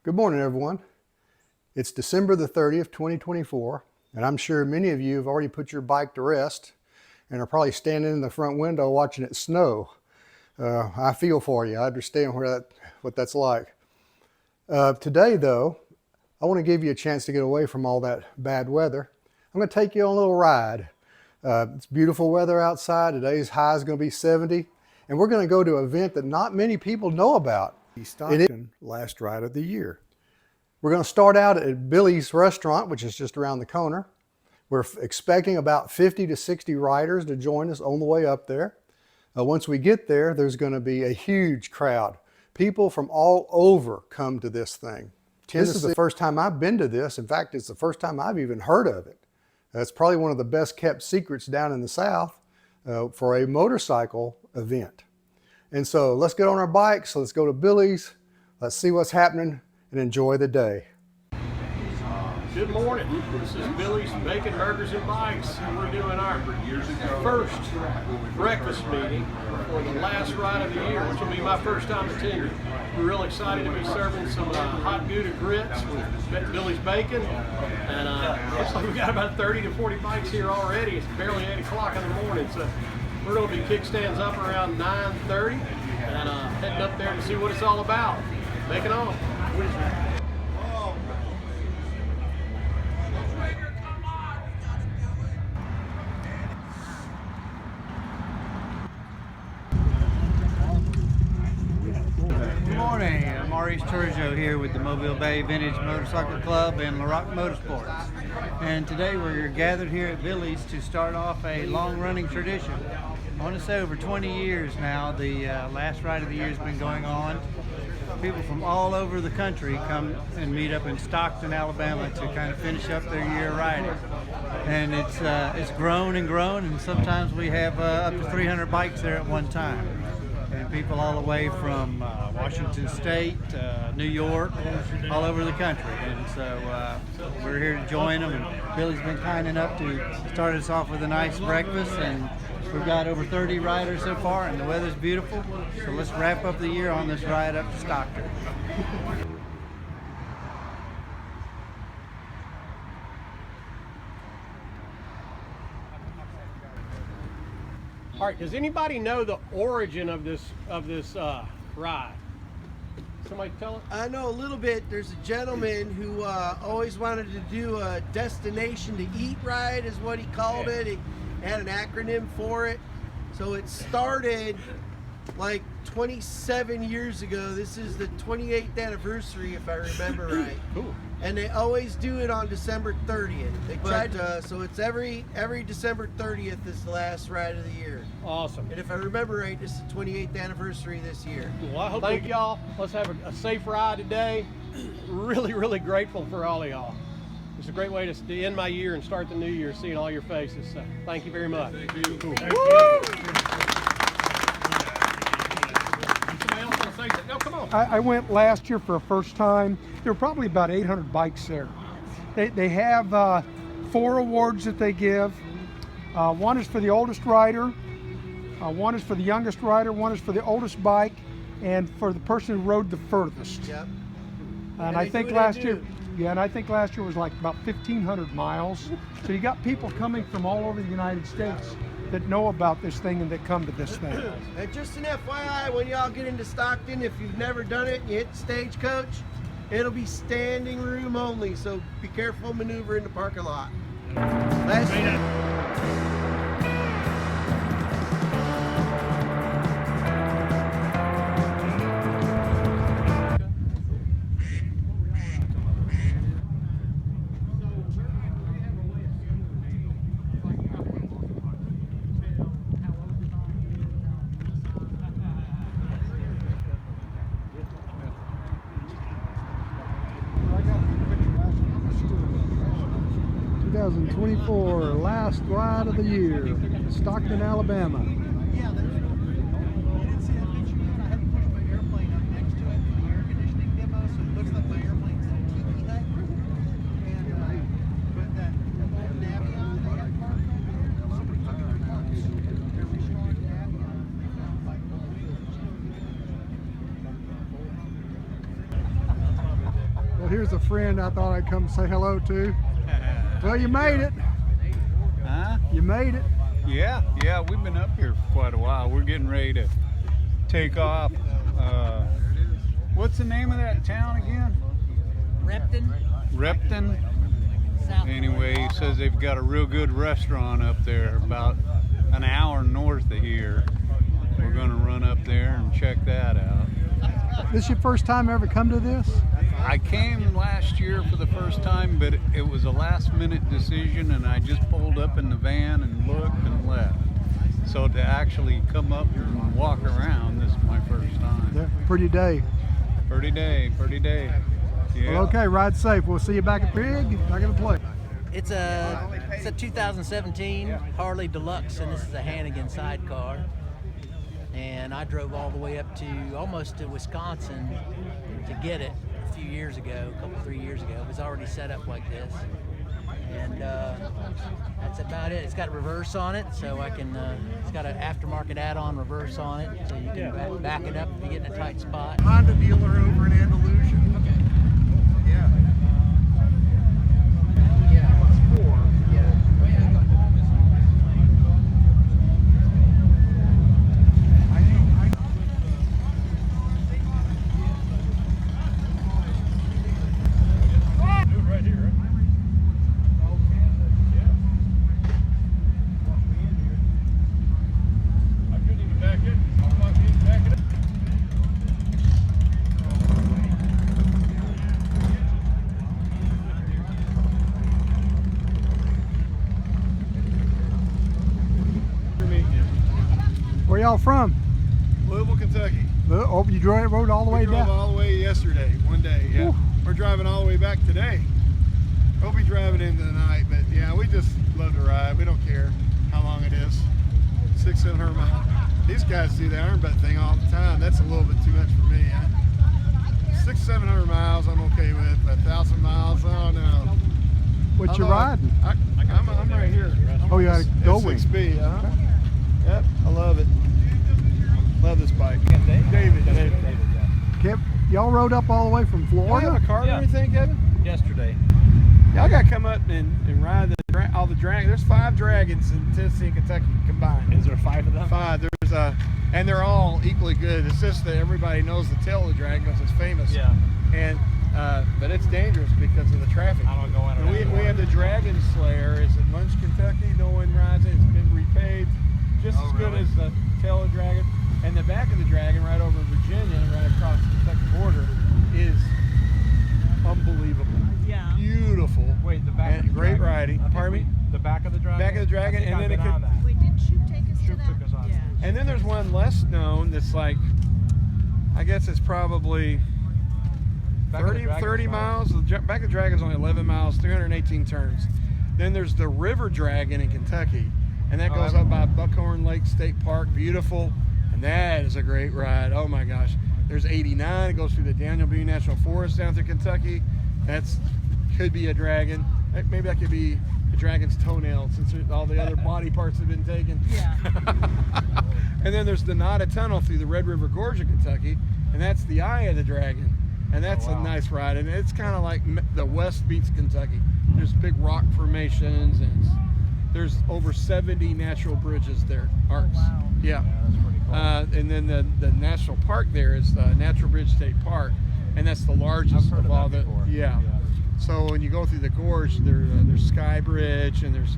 Good morning, everyone. It's December the 30th, 2024, and I'm sure many of you have already put your bike to rest and are probably standing in the front window watching it snow. I feel for you. I understand what that's like. Today, though, I want to give you a chance to get away from all that bad weather. I'm going to take you on a little ride. It's beautiful weather outside. Today's high is going to be 70, and we're going to go to an event that not many people know about. The Stockton Last Ride of the Year. We're going to start out at Billy's restaurant, which is just around the corner. We're expecting about 50 to 60 riders to join us on the way up there. Once we get there, there's going to be a huge crowd. People from all over come to this thing. This is the first time I've been to this. In fact, it's the first time I've even heard of it. It's probably one of the best kept secrets down in the South for a motorcycle event. And so let's get on our bikes, let's go to Billy's, let's see what's happening and enjoy the day. Good morning. This is Billy's Bacon Burgers and Bikes, and we're doing our first breakfast meeting for the last ride of the year, which will be my first time attending. We're real excited to be serving some hot Gouda grits with Billy's bacon, and looks like we've got about 30 to 40 bikes here already. It's barely 8 o'clock in the morning, so we're going to be kickstands up around 9:30 and heading up there to see what it's all about. Make it on. Good morning, I'm Maurice Turgeon here with the Mobile Bay Vintage Motorcycle Club and LaRock Motorsports. And today we're gathered here at Billy's to start off a long-running tradition. I want to say over 20 years now, the last ride of the year has been going on. People from all over the country come and meet up in Stockton, Alabama to kind of finish up their year riding. And it's grown and grown, and sometimes we have up to 300 bikes there at one time. And people all the way from Washington State, New York, all over the country. And so we're here to join them. And Billy's been kind enough to start us off with a nice breakfast. And we've got over 30 riders so far, and the weather's beautiful. So let's wrap up the year on this ride up to Stockton. All right, does anybody know the origin of this ride? Somebody tell us? I know a little bit. There's a gentleman who always wanted to do a destination to eat ride, is what he called it. He had an acronym for it. So it started like 27 years ago. This is the 28th anniversary, if I remember right. Cool. And they always do it on December 30th. They tried to, so it's every December 30th is the last ride of the year. Awesome. And if I remember right, this is the 28th anniversary this year. Well, I hope thank y'all. Let's have a safe ride today. Really, really grateful for all of y'all. It's a great way to end my year and start the new year, seeing all your faces. So thank you very much. Thank you. Cool. Thank you. No, come on. I went last year for the first time. There were probably about 800 bikes there. They have 4 awards that they give. One is for the oldest rider, one is for the youngest rider, one is for the oldest bike, and for the person who rode the furthest. Yep. And I think last year, and I think last year was like about 1,500 miles. So you got people coming from all over the United States that know about this thing and that come to this thing. And just an FYI, when y'all get into Stockton, if you've never done it and you hit the stagecoach, it'll be standing room only, so be careful maneuvering the parking lot. Last year. 2024 last ride of the year, Stockton, Alabama. here's a friend I thought I'd come say hello to. Well, you made it. Huh? You made it. Yeah, we've been up here for quite a while. We're getting ready to take off. What's the name of that town again? Repton. Anyway, he says they've got a real good restaurant up there about an hour north of here. We're going to run up there and check that out. This your first time ever come to this? I came last year for the first time, but it was a last minute decision and I just pulled up in the van and looked and left. So to actually come up and walk around, this is my first time. Yeah, pretty day. Pretty day. Yeah. Well, okay, ride safe. We'll see you back at the rig, back at the plate. It's a 2017 Harley Deluxe, and this is a Hannigan sidecar. And I drove all the way up to almost to Wisconsin to get it a few years ago, 3 years ago. It was already set up like this, and that's about it. It's got a reverse on it, so I can. It's got an aftermarket add-on reverse on it, so you can back it up if you get in a tight spot. Honda dealer over in Andalusia. Yeah. Yeah, it's 4. Yeah. Where y'all from? Louisville, Kentucky. Oh, you rode all the way We drove down? all the way yesterday, one day. Yeah, Whew. we're driving all the way back today. We'll be driving into the night, but yeah, we just love to ride. We don't care how long it is. 600-700 miles. These guys do the iron butt thing all the time. That's a little bit too much for me. 600-700 miles, I'm okay with. 1,000 miles, oh no. What you riding? I'm right here. Oh, you got a Goldwing. 6B. Yep, I love it. Love this bike. David. Y'all rode up all the way from Y'all Florida? have a car or anything, Kevin? Yesterday. Y'all gotta come up and ride all the dragons. There's 5 dragons in Tennessee and Kentucky combined. Is there 5 of them? 5. There's and they're all equally good. It's just that everybody knows the tail of the dragon because it's famous. Yeah. And but it's dangerous because of the traffic. I don't go in And we have the Dragon Slayer. It's in Munch, Kentucky. No one rides it. It's been repaved, just as good as the tail of the dragon. And the back of the dragon, right over in Virginia, right across the Kentucky border, is unbelievable. Yeah. Beautiful. Wait, the back and of the great dragon. riding. Pardon me? The back of the dragon? Back of the dragon, and then it could. Wait, didn't Shoop take us to Shoop that? took us on. Yeah. And then there's one less known that's like, I guess it's probably 30 miles. The back of the dragon's only 11 miles, 318 turns. Then there's the River Dragon in Kentucky, and that goes up by Buckhorn Lake State Park. Beautiful, and that is a great ride. Oh my gosh. There's 89. It goes through the Daniel Boone National Forest down through Kentucky. That's could be a dragon. Maybe that could be a dragon's toenail since all the other body parts have been taken. Yeah. And then there's the Nada Tunnel through the Red River Gorge of Kentucky, and that's the Eye of the Dragon. And that's a nice ride, and it's kind of like the West meets Kentucky. There's big rock formations, and there's over 70 natural bridges there, arcs. Oh, wow. Yeah. That's pretty cool. And then the national park there is Natural Bridge State Park, and that's the largest I've heard of all that the. before. Yeah. So when you go through the gorge, there's Sky Bridge and there's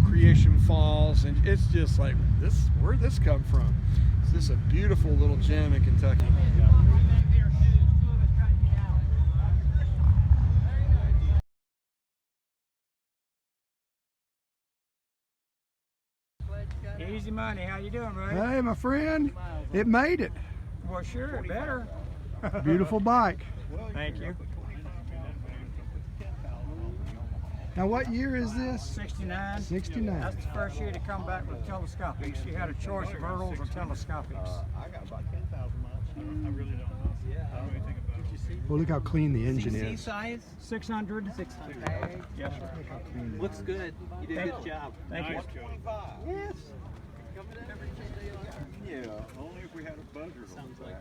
Creation Falls, and it's just like this. Where'd this come from? So this is a beautiful little gem in Kentucky. Easy money, how you doing, buddy? Hey, my friend, it made it. Well, sure, it better. Beautiful bike. Thank you. Now, what year is this? 69. 69. That's the first year to come back with telescopics. You had a choice of hurdles or telescopics. Well, look how clean the engine CC is. size? 600. 600. Yes, sir. Looks good. You did a good job. Thank you. Yes. Yeah, only if we had a buzzer. Sounds like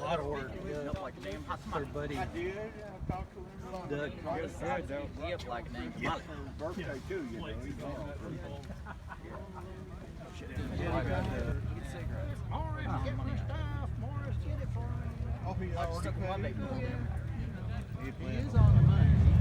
lot of work. Her buddy Doug. Birthday too, you know. Morris, get my stuff. Morris, get it for me. Oh, he already paid. He is on the money.